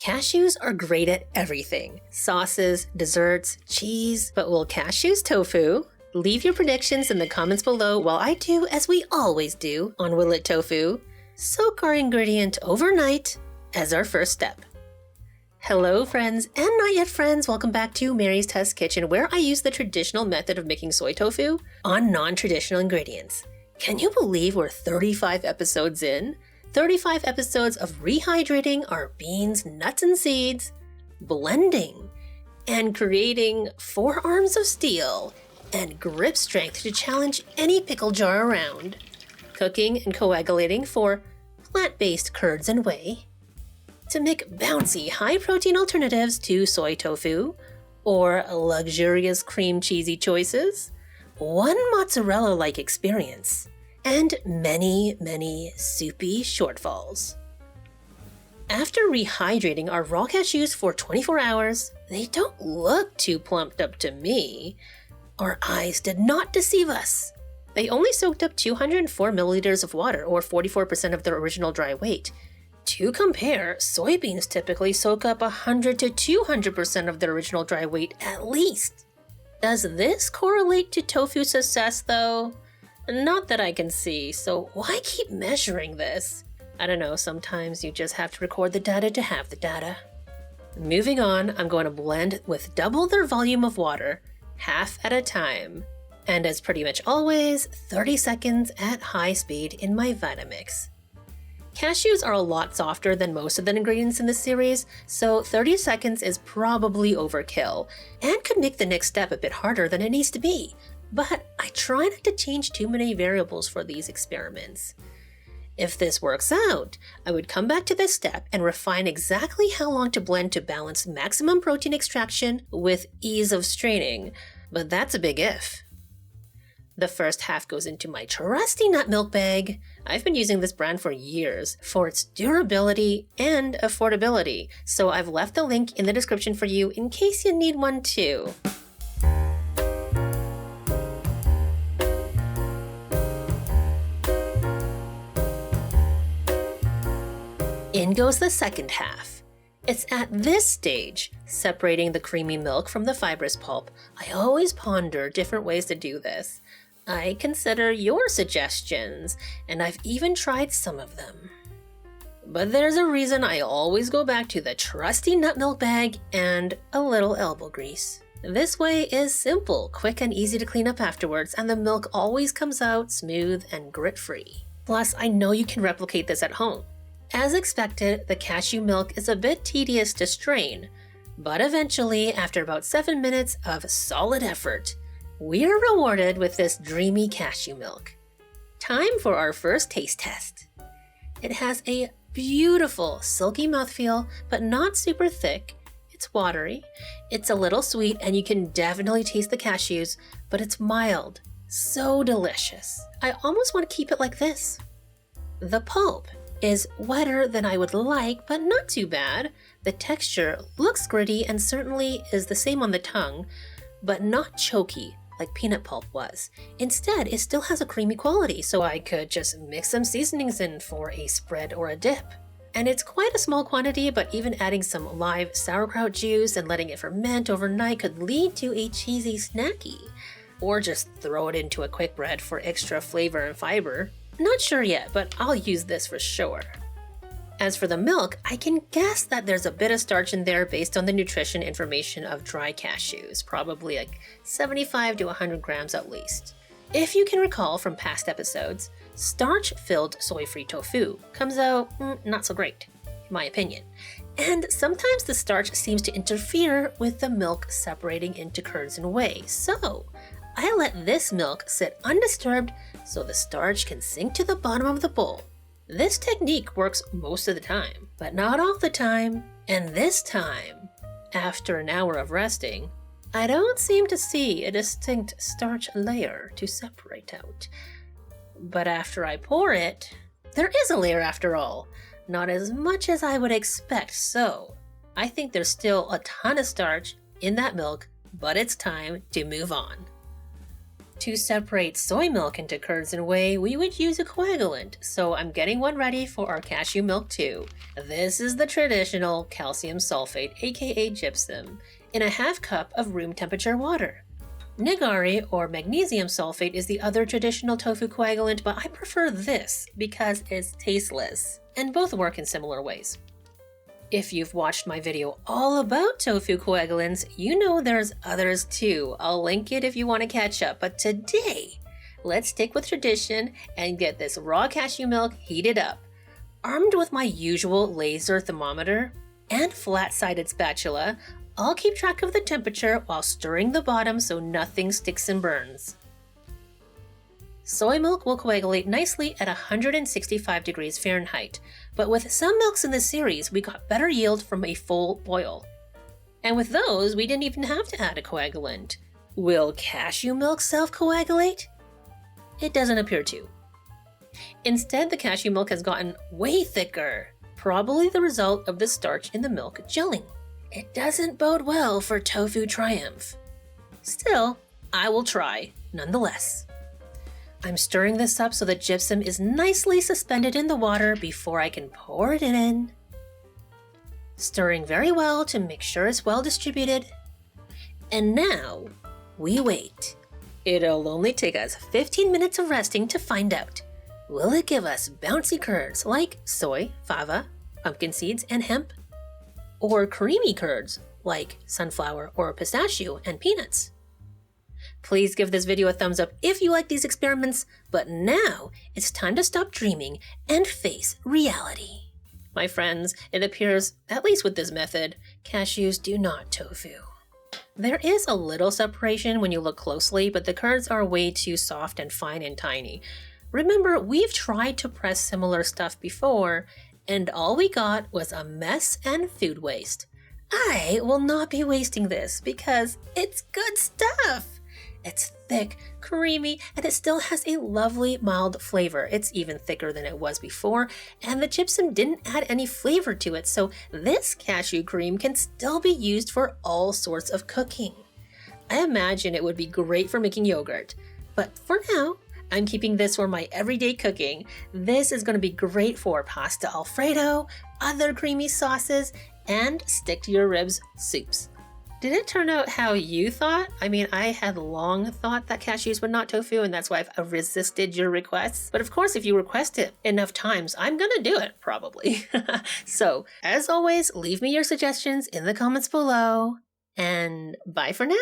Cashews are great at everything. Sauces, desserts, cheese. But will cashews tofu? Leave your predictions in the comments below while I do as we always do on Will It Tofu. Soak our ingredient overnight as our first step. Hello friends and not yet friends, welcome back to Mary's Test Kitchen, where I use the traditional method of making soy tofu on non-traditional ingredients. Can you believe we're 35 episodes in? 35 episodes of rehydrating our beans, nuts, and seeds, blending, and creating forearms of steel and grip strength to challenge any pickle jar around, cooking and coagulating for plant-based curds and whey, to make bouncy, high-protein alternatives to soy tofu, or luxurious cream cheesy choices, one mozzarella-like experience, and many, many soupy shortfalls. After rehydrating our raw cashews for 24 hours, they don't look too plumped up to me. Our eyes did not deceive us. They only soaked up 204 milliliters of water, or 44% of their original dry weight. To compare, soybeans typically soak up 100 to 200% of their original dry weight at least. Does this correlate to tofu success though? Not that I can see, so why keep measuring this? I don't know, sometimes you just have to record the data to have the data. Moving on, I'm going to blend with double their volume of water, half at a time. And as pretty much always, 30 seconds at high speed in my Vitamix. Cashews are a lot softer than most of the ingredients in this series, so 30 seconds is probably overkill, and could make the next step a bit harder than it needs to be. But I try not to change too many variables for these experiments. If this works out, I would come back to this step and refine exactly how long to blend to balance maximum protein extraction with ease of straining, but that's a big if. The first half goes into my trusty nut milk bag. I've been using this brand for years for its durability and affordability, so I've left the link in the description for you in case you need one too. In goes the second half. It's at this stage, separating the creamy milk from the fibrous pulp, I always ponder different ways to do this. I consider your suggestions, and I've even tried some of them. But there's a reason I always go back to the trusty nut milk bag and a little elbow grease. This way is simple, quick, and easy to clean up afterwards, and the milk always comes out smooth and grit-free. Plus, I know you can replicate this at home. As expected, the cashew milk is a bit tedious to strain, but eventually, after about 7 minutes of solid effort, we're rewarded with this dreamy cashew milk. Time for our first taste test. It has a beautiful, silky mouthfeel, but not super thick. It's watery, it's a little sweet, and you can definitely taste the cashews, but it's mild, so delicious. I almost want to keep it like this. The pulp is wetter than I would like, but not too bad. The texture looks gritty and certainly is the same on the tongue, but not choky like peanut pulp was. Instead, it still has a creamy quality, so I could just mix some seasonings in for a spread or a dip. And it's quite a small quantity, but even adding some live sauerkraut juice and letting it ferment overnight could lead to a cheesy snacky. Or just throw it into a quick bread for extra flavor and fiber. Not sure yet, but I'll use this for sure. As for the milk, I can guess that there's a bit of starch in there based on the nutrition information of dry cashews, probably like 75 to 100 grams at least. If you can recall from past episodes, starch-filled soy-free tofu comes out not so great, in my opinion. And sometimes the starch seems to interfere with the milk separating into curds and whey, so I let this milk sit undisturbed so the starch can sink to the bottom of the bowl. This technique works most of the time, but not all the time. And this time, after an hour of resting, I don't seem to see a distinct starch layer to separate out. But after I pour it, there is a layer after all. Not as much as I would expect, so I think there's still a ton of starch in that milk, but it's time to move on. To separate soy milk into curds and whey, we would use a coagulant, so I'm getting one ready for our cashew milk too. This is the traditional calcium sulfate, aka gypsum, in a half cup of room temperature water. Nigari or magnesium sulfate is the other traditional tofu coagulant, but I prefer this because it's tasteless, and both work in similar ways. If you've watched my video all about tofu coagulants, you know there's others too. I'll link it if you want to catch up, but today, let's stick with tradition and get this raw cashew milk heated up. Armed with my usual laser thermometer and flat-sided spatula, I'll keep track of the temperature while stirring the bottom so nothing sticks and burns. Soy milk will coagulate nicely at 165 degrees Fahrenheit, but with some milks in this series, we got better yield from a full boil. And with those, we didn't even have to add a coagulant. Will cashew milk self-coagulate? It doesn't appear to. Instead, the cashew milk has gotten way thicker, probably the result of the starch in the milk gelling. It doesn't bode well for tofu triumph. Still, I will try, nonetheless. I'm stirring this up so the gypsum is nicely suspended in the water before I can pour it in. Stirring very well to make sure it's well distributed. And now, we wait. It'll only take us 15 minutes of resting to find out. Will it give us bouncy curds like soy, fava, pumpkin seeds, and hemp? Or creamy curds like sunflower or pistachio and peanuts? Please give this video a thumbs up if you like these experiments, but now it's time to stop dreaming and face reality. My friends, it appears, at least with this method, cashews do not tofu. There is a little separation when you look closely, but the curds are way too soft and fine and tiny. Remember, we've tried to press similar stuff before, and all we got was a mess and food waste. I will not be wasting this because it's good stuff. It's thick, creamy, and it still has a lovely mild flavor. It's even thicker than it was before, and the gypsum didn't add any flavor to it, so this cashew cream can still be used for all sorts of cooking. I imagine it would be great for making yogurt, but for now, I'm keeping this for my everyday cooking. This is going to be great for pasta alfredo, other creamy sauces, and stick to your ribs soups. Did it turn out how you thought? I mean, I had long thought that cashews were not tofu, and that's why I've resisted your requests. But of course, if you request it enough times, I'm gonna do it, probably. So, as always, leave me your suggestions in the comments below, and bye for now.